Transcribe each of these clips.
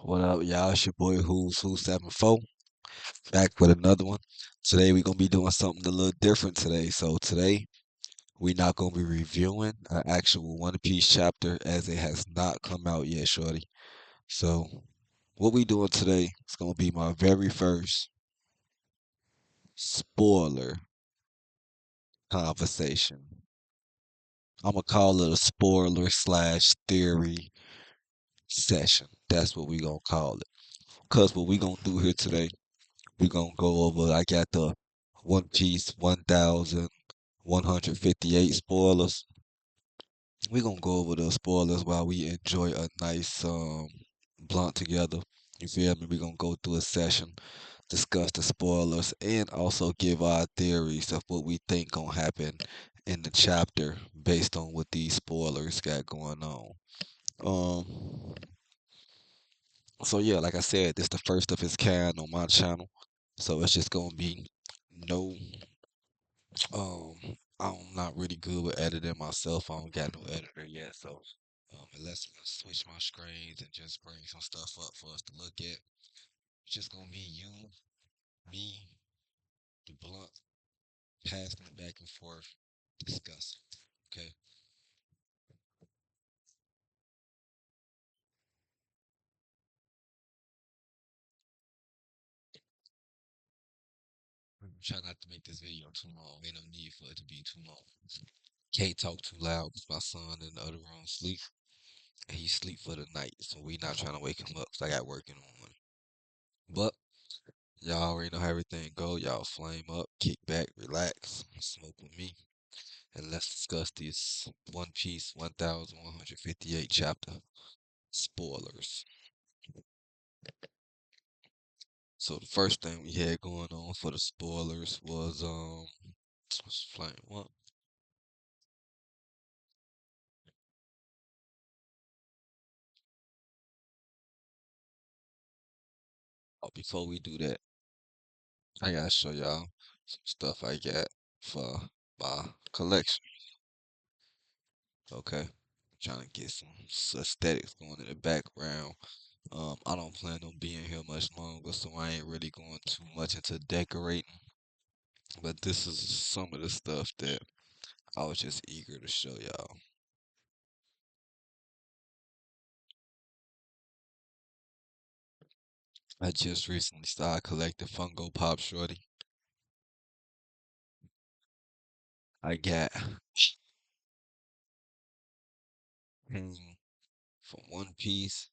What up, y'all? It's your boy Who's 74 back with another one. Today we're gonna be doing something a little different today. So today we're not gonna be reviewing an actual One Piece chapter as it has not come out yet, shorty. So what we doing today is gonna be my very first spoiler conversation. I'm gonna call it a spoiler slash theory session. That's what we gonna call it. Cause what we gonna do here today, we gonna go over. I got the One Piece 1158 spoilers. We gonna go over the spoilers while we enjoy a nice blunt together. You feel me? We gonna go through a session, discuss the spoilers, and also give our theories of what we think gonna happen in the chapter based on what these spoilers got going on. Um, so yeah, like I said, this the first of its kind on my channel. So it's just gonna be no Um, I'm not really good with editing myself. I don't got no editor yet, so unless I switch my screens and just bring some stuff up for us to look at, it's just gonna be you, me, the blunt, passing it back and forth, discussing. Okay. Try not to make this video too long. Ain't no need for it to be too long. Can't talk too loud because my son in the other room sleep. And he sleep for the night, so we not trying to wake him up because I got work in the morning. But y'all already know how everything go. Y'all flame up, kick back, relax, smoke with me, and let's discuss this One Piece 1158 chapter spoilers. So the first thing we had going on for the spoilers was flame what? Oh, before we do that, I gotta show y'all some stuff I got for my collection. Okay, trying to get some aesthetics going in the background. I don't plan on being here much longer, so I ain't really going too much into decorating. But this is some of the stuff that I was just eager to show y'all. I just recently started collecting Fungo Pop Shorty. I got hmm, from One Piece,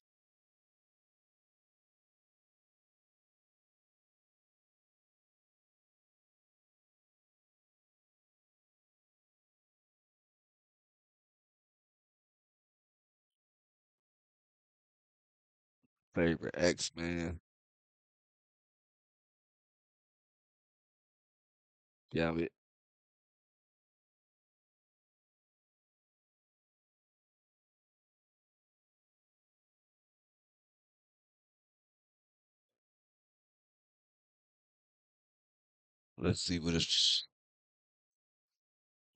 favorite X-Men. Yeah, let's see what it's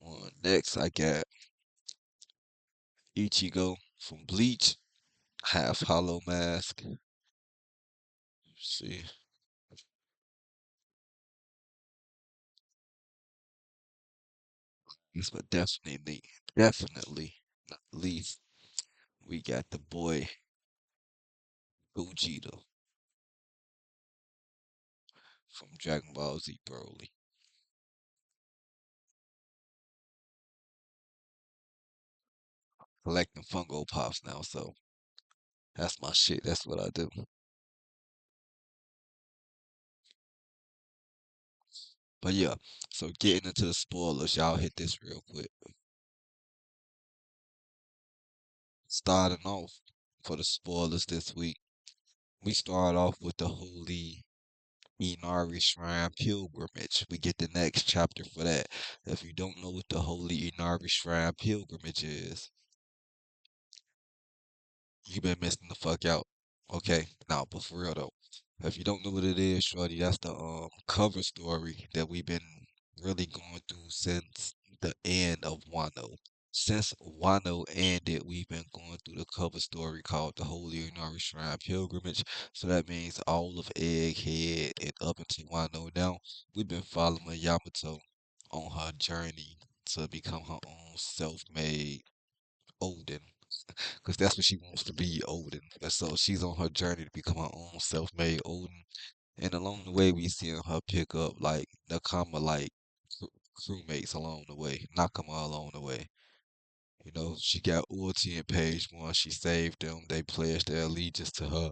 on next. I got Ichigo from Bleach, half hollow mask. See, this but definitely not least, we got the boy Gogeta from Dragon Ball Z Broly. Collecting Fungo Pops now, so that's my shit. That's what I do. But yeah, so getting into the spoilers, y'all hit this real quick. Starting off for the spoilers this week, we start off with the Holy Inari Shrine Pilgrimage. We get the next chapter for that. If you don't know what the Holy Inari Shrine Pilgrimage is, you been missing the fuck out. Okay, now, but for real though, if you don't know what it is, shorty, that's the cover story that we've been really going through since the end of Wano. Since Wano ended, we've been going through the cover story called the Holy Inari Shrine Pilgrimage. So that means all of Egghead and up until Wano now, we've been following Yamato on her journey to become her own self-made Odin. Because that's what she wants to be, Odin. And so she's on her journey to become her own self-made Odin. And along the way, we see her pick up like Nakama, like crewmates along the way, Nakama along the way. You know, she got Ulti and Page One. She saved them. They pledged their allegiance to her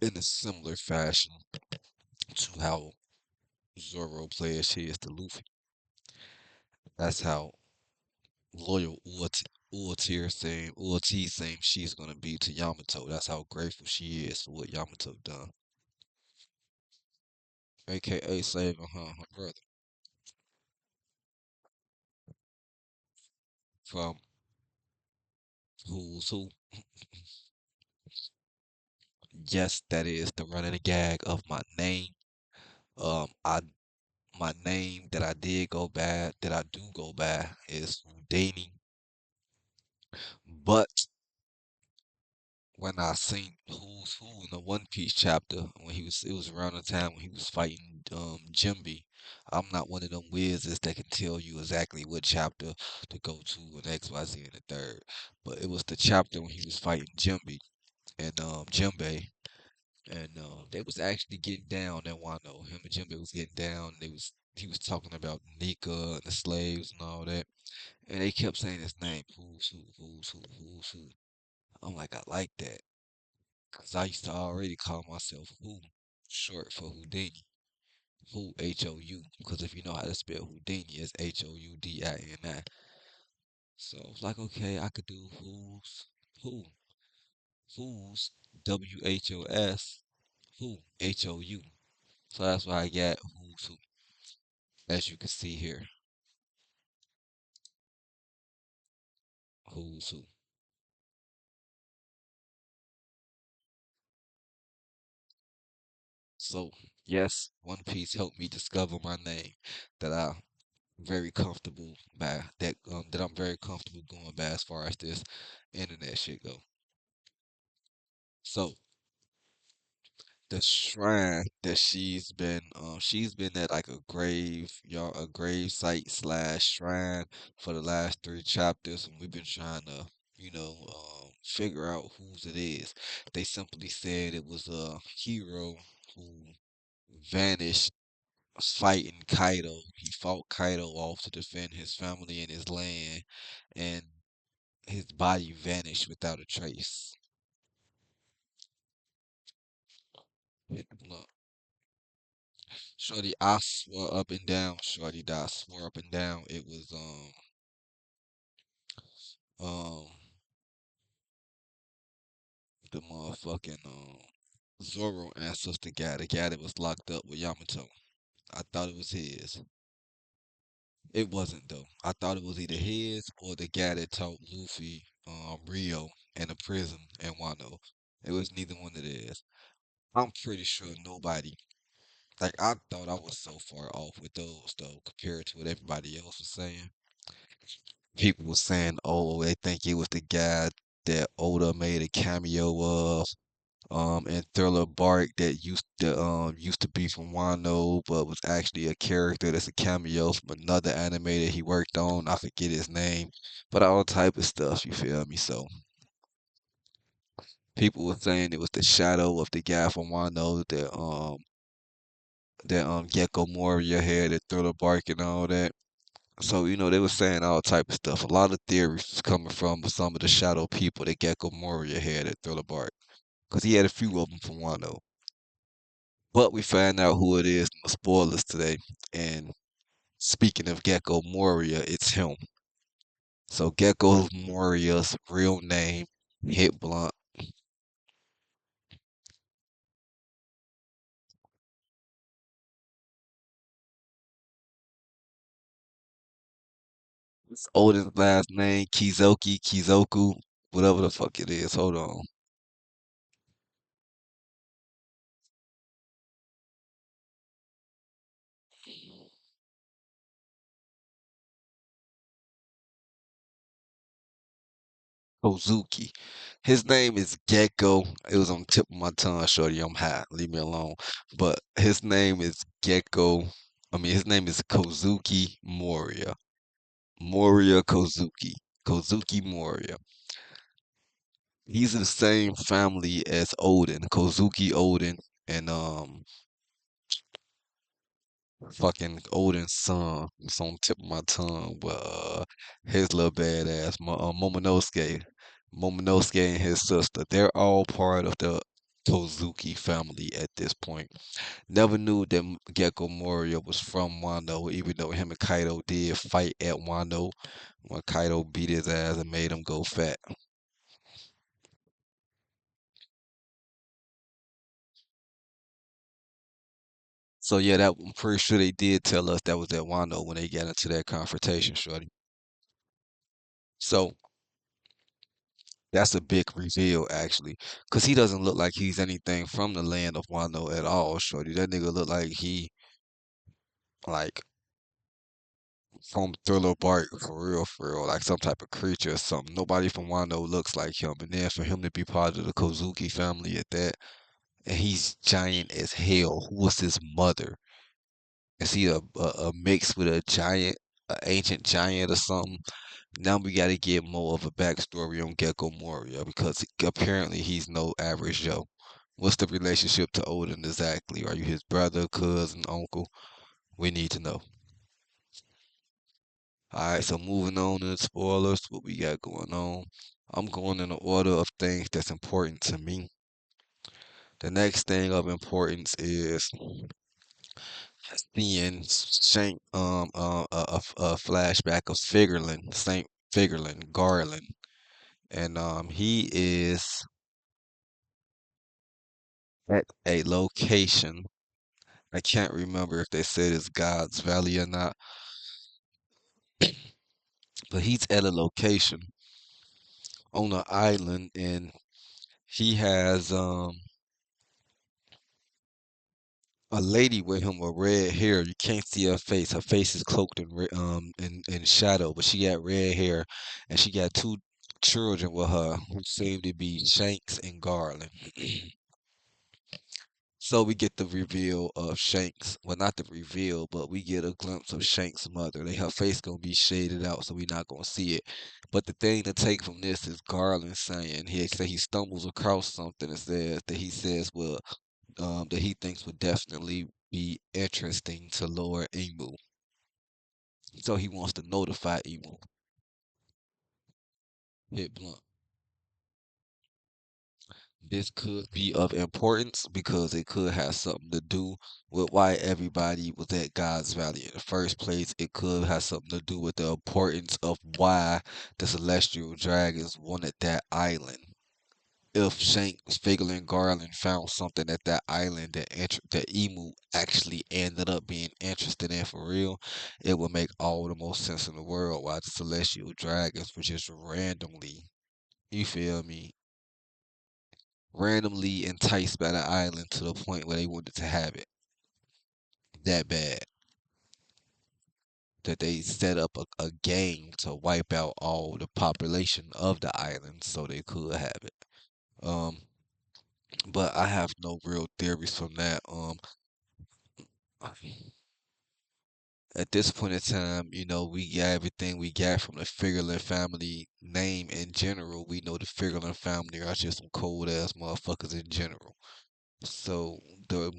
in a similar fashion to how Zoro pledged his to Luffy. That's how loyal Ulti saying she's gonna be to Yamato. That's how grateful she is for what Yamato done, aka saving her brother from who's who. Yes, that is the running gag of my name. I my name that I did go by, that I do go by, is Houdini. But when I seen Who's Who in the One Piece chapter, when it was around the time when he was fighting Jimby. I'm not one of them wizards that can tell you exactly what chapter to go to and X, Y, Z in the third. But it was the chapter when he was fighting Jimby and Jimbei. And they was actually getting down at Wano. Him and Jimbe was getting down. He was talking about Nika and the slaves and all that. And they kept saying his name, who's who, who's who, who's who. I'm like, I like that. Cause I used to already call myself Who, short for Houdini. Who, H-O-U. Because if you know how to spell Houdini, it's Houdini. So I was like, okay, I could do who, who's, W-H-O-S, who, H-O-U. So that's why I got who's who, as you can see here. Who's who. So yes, One Piece helped me discover my name that I'm very comfortable that I'm very comfortable going by as far as this internet shit go. So the shrine that she's been at like a grave site slash shrine for the last three chapters, and we've been trying to figure out whose it is. They simply said it was a hero who vanished fighting Kaido. He fought Kaido off to defend his family and his land, and his body vanished without a trace. Look, Shorty, I swore up and down, Shorty, that I swore up and down it was um the motherfucking Zoro ancestor guy, the guy that was locked up with Yamato. I thought it was his. It wasn't though. I thought it was either his or the guy that taught Luffy Rio in the prison in Wano. It was neither one of theirs. I'm pretty sure nobody, like, I thought I was so far off with those though compared to what everybody else was saying. People were saying, oh, they think it was the guy that Oda made a cameo of, and Thriller Bark that used to be from Wano, but was actually a character that's a cameo from another animator he worked on. I forget his name, but all type of stuff. You feel me? So people were saying it was the shadow of the guy from Wano that Gecko Moria had, that Thriller Bark and all that. So, they were saying all type of stuff. A lot of theories was coming from some of the shadow people that Gecko Moria had at Thriller Bark. Because he had a few of them from Wano. But we find out who it is in the spoilers today. And speaking of Gecko Moria, it's him. So Gecko Moria's real name, Hit Blunt. It's Odin's last name, Kizoku, whatever the fuck it is. Hold on. Kozuki. His name is Gecko. It was on the tip of my tongue, shorty. I'm high. Leave me alone. But his name is Gecko. I mean, his name is Kozuki Moria. Moria Kozuki. Kozuki Moria. He's in the same family as Odin, Kozuki Odin, and fucking Odin's son. It's on the tip of my tongue, but his little badass, Momonosuke, Momonosuke and his sister. They're all part of the Kozuki family at this point. Never knew that Gecko Moria was from Wano, even though him and Kaido did fight at Wano when Kaido beat his ass and made him go fat. So yeah, that I'm pretty sure they did tell us that was at Wano when they got into that confrontation, shorty. So that's a big reveal actually, cause he doesn't look like he's anything from the land of Wano at all, shorty. That nigga look like he like from Thriller Bark for real, like some type of creature or something. Nobody from Wano looks like him, and then for him to be part of the Kozuki family at that, and he's giant as hell. Who was his mother? Is he a mix with a giant, a ancient giant or something? Now we got to get more of a backstory on Gecko Moria because apparently he's no average Joe. What's the relationship to Odin exactly? Are you his brother, cousin, uncle? We need to know. All right, so moving on to the spoilers, what we got going on. I'm going in the order of things that's important to me. The next thing of importance is seeing Shank, a flashback of Figurlin, Saint Figurlin, Garland, and he is at a location. I can't remember if they said it's God's Valley or not, but he's at a location on an island and he has a lady with him with red hair. You can't see her face. Her face is cloaked in shadow, but she got red hair and she got two children with her who seem to be Shanks and Garland. So we get the reveal of Shanks. Well, not the reveal, but we get a glimpse of Shanks' mother. Her face gonna be shaded out, so we're not gonna see it. But the thing to take from this is Garland saying he stumbles across something and says that he says that he thinks would definitely be interesting to Lord Emu. So he wants to notify Emu. Hit blunt. This could be of importance because it could have something to do with why everybody was at God's Valley in the first place. It could have something to do with the importance of why the celestial dragons wanted that island. If Shank, Figgle, and Garland found something at that island that Emu actually ended up being interested in for real, it would make all the most sense in the world why the celestial dragons were just randomly, you feel me, randomly enticed by the island to the point where they wanted to have it that bad that they set up a game to wipe out all the population of the island so they could have it. Um, but I have no real theories from that. At this point in time, we got everything we got from the Figurlin family name in general. We know the Figurlin family are just some cold ass motherfuckers in general. So the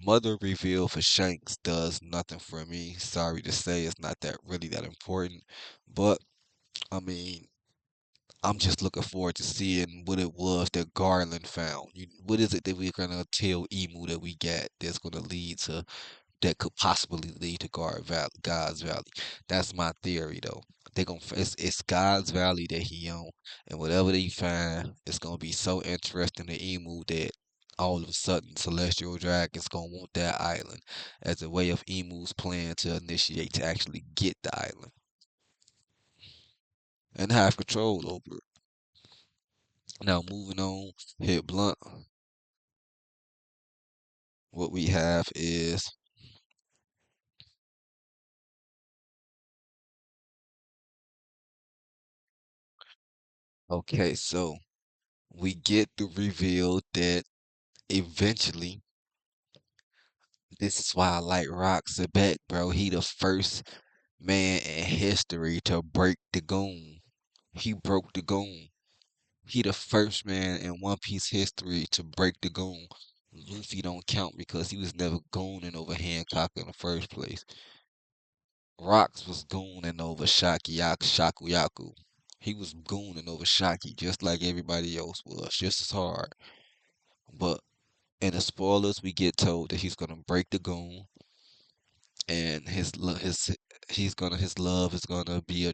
mother reveal for Shanks does nothing for me. Sorry to say, it's not that really that important. But I mean, I'm just looking forward to seeing what it was that Garland found. What is it that we're gonna tell Emu that we got that's gonna lead to that could possibly lead to God's Valley. That's my theory, though. It's God's Valley that he own, and whatever they find, it's gonna be so interesting to Emu that all of a sudden Celestial Dragon's gonna want that island as a way of Emu's plan to initiate to actually get the island and have control over it. Now moving on, hit blunt. What we have is Okay, so we get the reveal that eventually, this is why I like Rox back, bro. He the first man in history to break the goon. He broke the goon. He the first man in One Piece history to break the goon. Luffy don't count because he was never gooning over Hancock in the first place. Rocks was gooning over Shakuyaku. He was gooning over Shaki just like everybody else was, just as hard. But in the spoilers, we get told that he's gonna break the goon, and his love is gonna be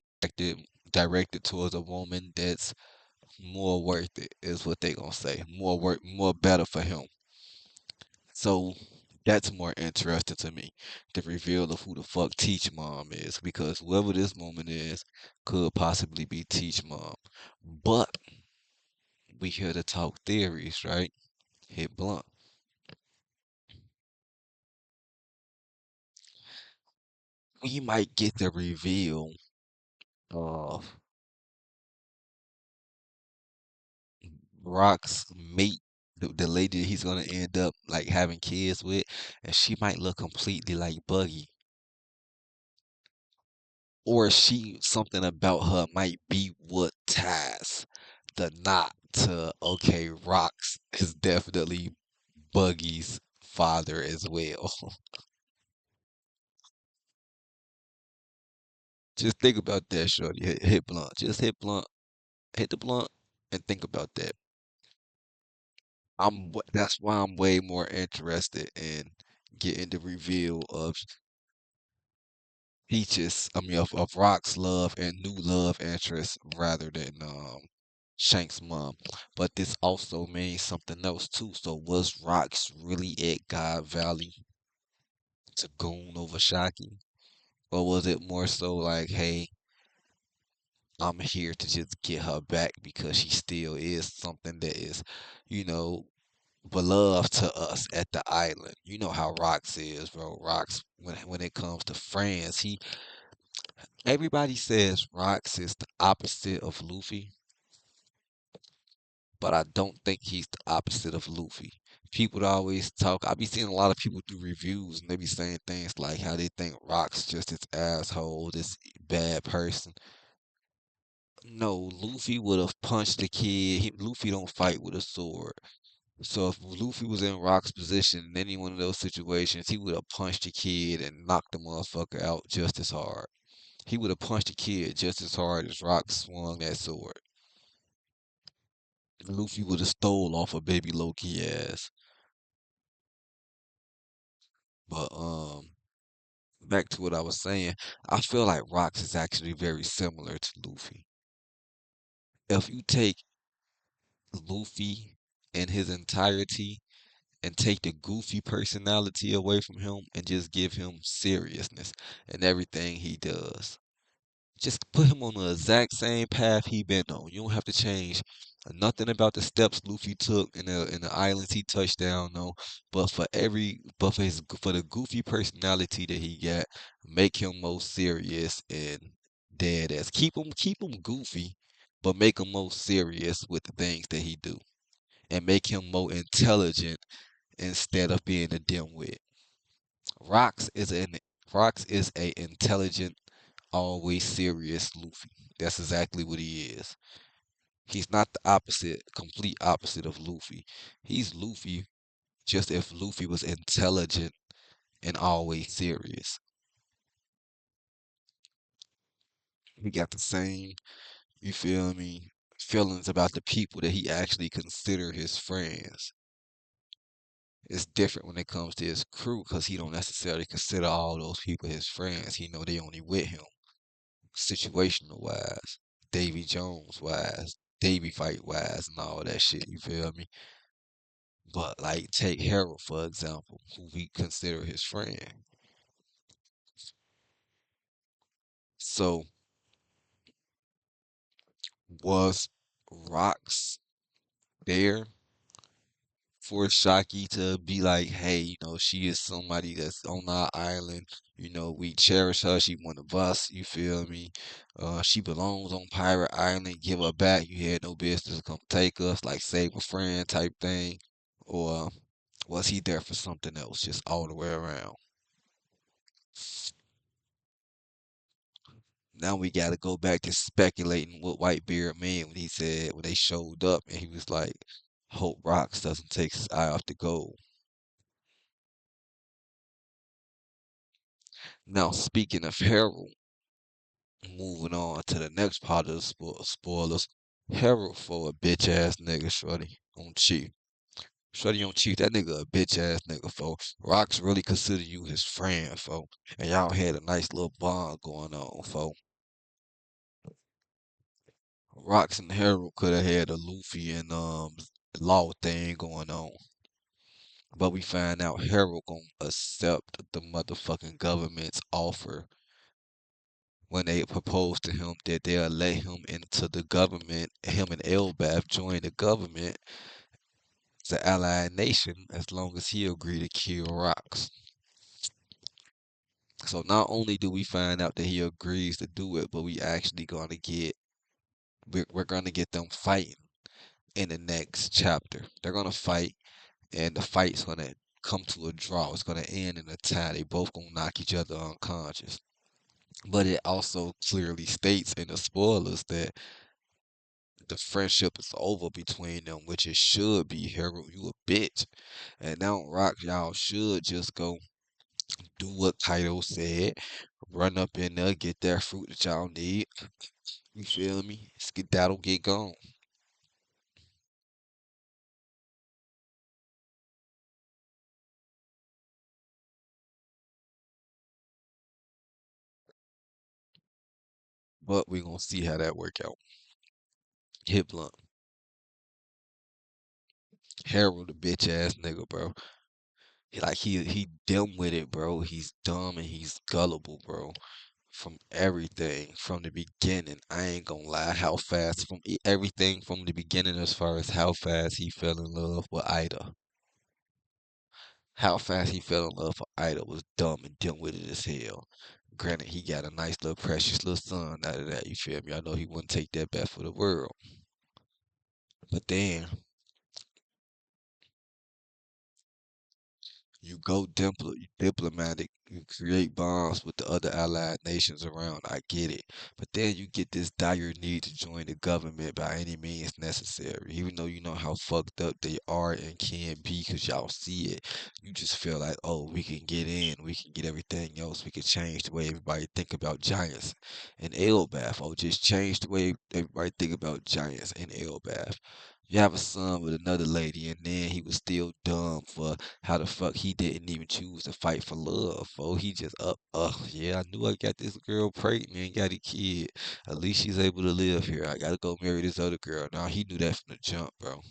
directed towards a woman that's more worth it, is what they gonna say. More better for him. So that's more interesting to me, the reveal of who the fuck Teach Mom is, because whoever this woman is could possibly be Teach Mom. But we here to talk theories, right? Hit blunt. We might get the reveal of Rock's mate, the lady that he's gonna end up like having kids with, and she might look completely like Buggy. Or she something about her might be what ties the knot to okay, Rocks is definitely Buggy's father as well. Just think about that, shorty. Hit blunt. Just hit blunt. Hit the blunt and think about that. That's why I'm way more interested in getting the reveal of of Rock's love and new love interest rather than Shank's mom. But this also means something else too. So was Rock's really at God Valley to goon over Shaki? Or was it more so like, hey, I'm here to just get her back because she still is something that is, you know, beloved to us at the island. You know how Rox is, bro. Rox, when it comes to friends, everybody says Rox is the opposite of Luffy, but I don't think he's the opposite of Luffy. People always talk. I be seeing a lot of people do reviews and they be saying things like how they think Rock's just this asshole, this bad person. No, Luffy would have punched the kid. Luffy don't fight with a sword. So if Luffy was in Rock's position in any one of those situations, he would have punched the kid and knocked the motherfucker out just as hard. He would have punched the kid just as hard as Rock swung that sword. Luffy would have stole off of baby Loki ass. But back to what I was saying, I feel like Rox is actually very similar to Luffy. If you take Luffy in his entirety and take the goofy personality away from him and just give him seriousness in everything he does. Just put him on the exact same path he been on. You don't have to change nothing about the steps Luffy took in the islands he touched down on. But for the goofy personality that he got, make him more serious and dead ass. Keep him goofy, but make him more serious with the things that he do, and make him more intelligent instead of being a dimwit. Rocks is an Rocks is a intelligent, always serious Luffy. That's exactly what he is. He's not the opposite, complete opposite of Luffy. He's Luffy just if Luffy was intelligent and always serious. He got the same, you feel me, feelings about the people that he actually consider his friends. It's different when it comes to his crew because he don't necessarily consider all those people his friends. He know they only with him situational wise, Davy Jones wise, Davy fight wise, and all that shit. You feel me? But like, take Harold for example, who we consider his friend. So was Rocks there for Shaki to be like, hey, she is somebody that's on our island. We cherish her. She one of us. You feel me? She belongs on Pirate Island. Give her back. You had no business to come take us, like save a friend type thing. Or was he there for something else, just all the way around? Now we got to go back to speculating what Whitebeard meant when he said when they showed up and he was like, "Hope Rocks doesn't take his eye off the goal." Now speaking of Harold, moving on to the next part of the spoilers, Harold for a bitch ass nigga, Shorty on Chief. Shorty on Chief, that nigga a bitch ass nigga, folks. Rocks really consider you his friend, folks. And y'all had a nice little bond going on, folks. Rocks and Harold could have had a Luffy and Law thing going on. But we find out Harold gonna accept the motherfucking government's offer when they propose to him that they'll let him into the government, him and Elbaf join the government as an allied nation as long as he agree to kill Rocks. So not only do we find out that he agrees to do it, but we're gonna get them fighting in the next chapter. They're gonna fight and the fight's gonna come to a draw. It's gonna end in a tie. They both gonna knock each other unconscious. But it also clearly states in the spoilers that the friendship is over between them, which it should be. Harold, you a bitch. And now Rock, y'all should just go do what Kaido said. Run up in there, get that fruit that y'all need. You feel me? Skedaddle, get gone. But we gonna see how that work out. Hit blunt. Harold, the bitch ass nigga, bro. He dumb with it, bro. He's dumb and he's gullible, bro. From everything from the beginning. I ain't gonna lie, how fast everything from the beginning as far as how fast he fell in love with Ida. How fast he fell in love with Ida was dumb and dumb with it as hell. Granted, he got a nice little precious little son out of that, you feel me? I know he wouldn't take that back for the world. But then you go diplomatic, you create bonds with the other allied nations around. I get it. But then you get this dire need to join the government by any means necessary. Even though you know how fucked up they are and can be because y'all see it. You just feel like, oh, we can get in, we can get everything else, we can change the way everybody think about giants and Elbath. Or just change the way everybody think about giants and Elbath. You have a son with another lady, and then he was still dumb for how the fuck he didn't even choose to fight for love, he just yeah, I knew I got this girl pregnant and got a kid. At least she's able to live here. I gotta go marry this other girl. Now he knew that from the jump, bro.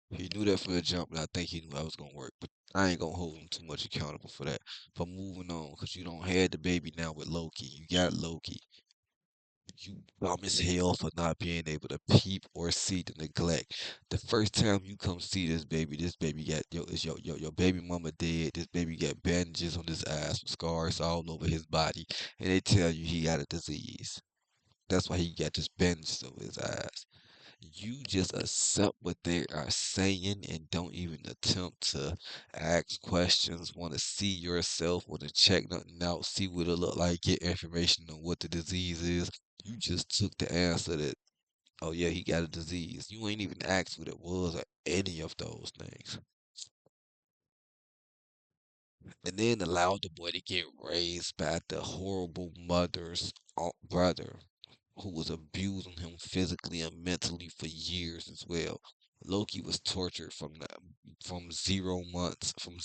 He knew that from the jump, and I think he knew that was gonna work. But I ain't gonna hold him too much accountable for that. But moving on, cause you don't have the baby now with Loki. You got Loki. You dumb as hell for not being able to peep or see the neglect. The first time you come see this baby got your baby mama dead. This baby got bandages on his eyes, scars all over his body, and they tell you he got a disease. That's why he got this bandages over his eyes. You just accept what they are saying and don't even attempt to ask questions, want to see yourself, want to check nothing out, see what it look like, get information on what the disease is. You just took the answer that, oh yeah, he got a disease. You ain't even asked what it was or any of those things. And then allowed the boy to get raised by the horrible mother's brother who was abusing him physically and mentally for years as well. Loki was tortured from 0 months, from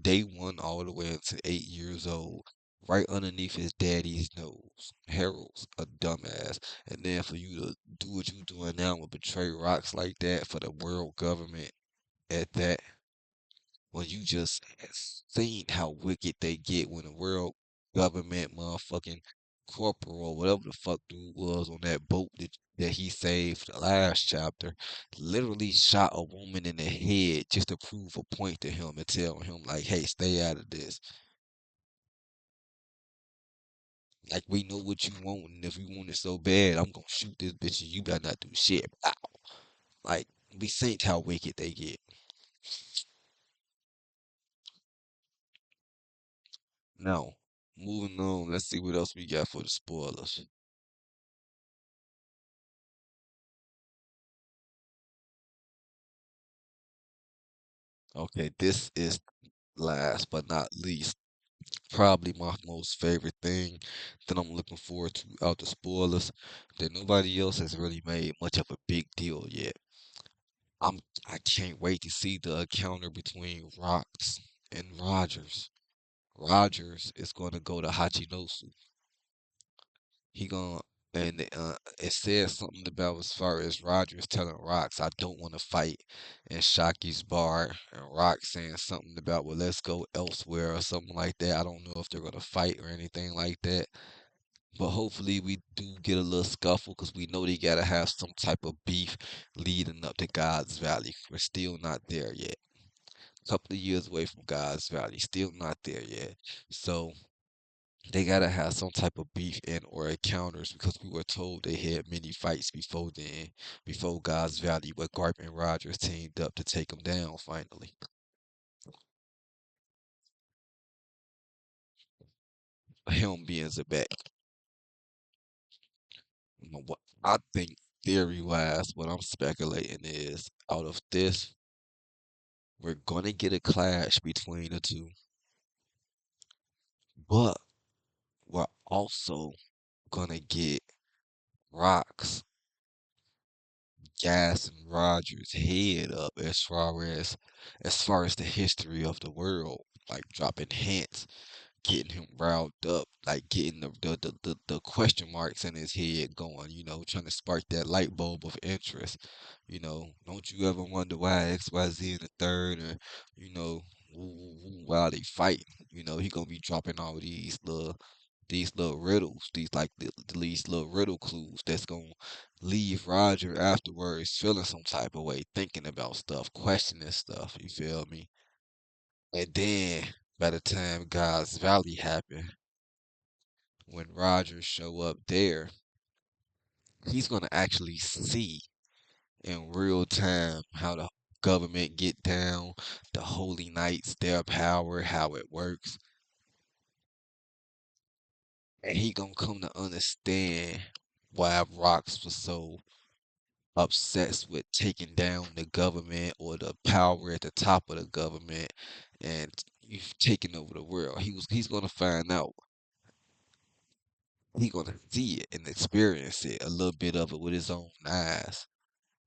day one all the way until 8 years old, right underneath his daddy's nose. Harold's a dumbass, and then for you to do what you doing now and betray rocks like that for the world government at that, when you just seen how wicked they get when the world government motherfucking corporal or whatever the fuck dude was on that boat that he saved the last chapter, literally shot a woman in the head just to prove a point to him and tell him like, hey, stay out of this. Like we know what you want, and if you want it so bad, I'm gonna shoot this bitch and you better not do shit. Ow. Like we seen how wicked they get. Now, moving on, let's see what else we got for the spoilers. Okay, this is last but not least, probably my most favorite thing that I'm looking forward to out the spoilers that nobody else has really made much of a big deal yet. I'm I can't wait to see the encounter between Rocks and Rodgers. Rodgers is going to go to Hachinosu. He gonna and it says something about as far as Rodgers telling Rocks, I don't want to fight in Shaki's bar, and Rock saying something about, well, let's go elsewhere or something like that. I don't know if they're gonna fight or anything like that, but hopefully we do get a little scuffle because we know they gotta have some type of beef leading up to God's Valley. We're still not there yet. Couple of years away from God's Valley, still not there yet. So they gotta have some type of beef and or encounters because we were told they had many fights before then, before God's Valley, where Garp and Rogers teamed up to take them down finally. Him being Zebek. You know, what I think theory wise, what I'm speculating is out of this, we're gonna get a clash between the two, but we're also gonna get Rocks gassing Rogers' head up as far as the history of the world, like dropping hints, getting him riled up, like getting the question marks in his head going, trying to spark that light bulb of interest. Don't you ever wonder why XYZ in the third, or while they fight, he gonna be dropping all these little riddles, these little riddle clues that's gonna leave Roger afterwards feeling some type of way, thinking about stuff, questioning stuff. You feel me? And then by the time God's Valley happened, when Rogers show up there, he's gonna actually see in real time how the government get down, the Holy Knights, their power, how it works, and he gonna come to understand why Rocks was so obsessed with taking down the government or the power at the top of the government and you've taken over the world. He's gonna find out. He's gonna see it and experience it, a little bit of it with his own eyes.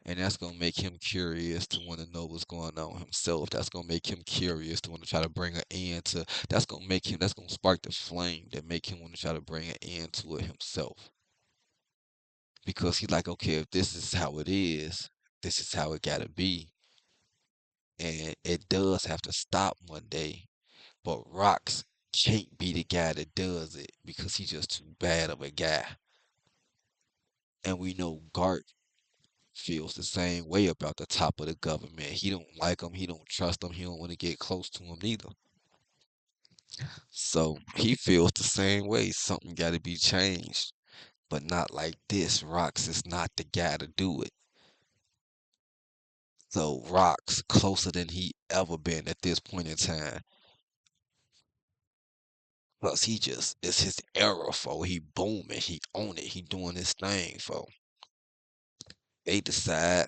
And that's gonna make him curious to want to know what's going on himself. That's gonna make him curious to want to try to bring an end to. That's gonna spark the flame that make him want to try to bring an end to it himself. Because he's like, okay, if this is how it is, this is how it gotta be. And it does have to stop one day. But Rocks can't be the guy that does it because he's just too bad of a guy. And we know Gart feels the same way about the top of the government. He don't like him. He don't trust him. He don't want to get close to him neither. So he feels the same way. Something got to be changed, but not like this. Rocks is not the guy to do it. So Rocks closer than he ever been at this point in time. Plus he just it's his era, for he booming, he on it, he doing his thing, for they decide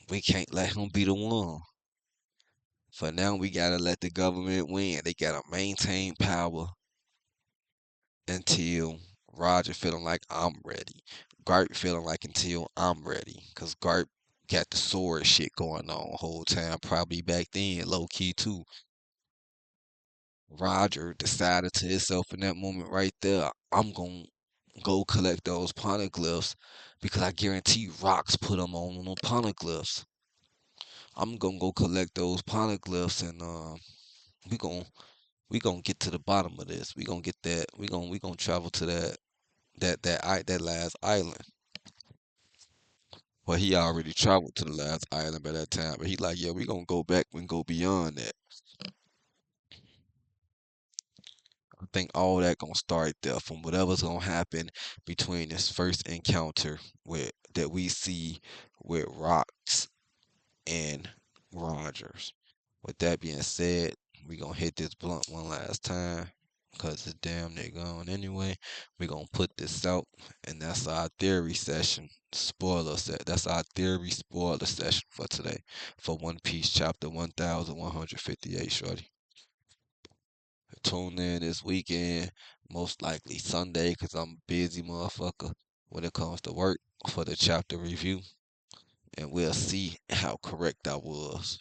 we can't let him be the one. For now, we gotta let the government win. They gotta maintain power until Roger feeling like I'm ready. Gart feeling like until I'm ready. Cause Gart got the sword shit going on whole time. Probably back then, low key too. Roger decided to himself in that moment right there, I'm gonna go collect those poneglyphs because I guarantee rocks put them on the poneglyphs. I'm gonna go collect those poneglyphs and we gonna We gonna get to the bottom of this. We gonna get that. We gonna travel to that last island. Well, he already traveled to the last island by that time, but he like, yeah, we gonna go back and go beyond that. I think all that gonna start there from whatever's gonna happen between this first encounter with that we see with Rocks and Rodgers. With that being said, we gonna hit this blunt one last time because it's damn near gone anyway. We gonna put this out, and that's our theory session. Spoiler set. That's our theory spoiler session for today for One Piece chapter 1158, shorty. Tune in this weekend, most likely Sunday, because I'm a busy motherfucker when it comes to work for the chapter review, and we'll see how correct I was.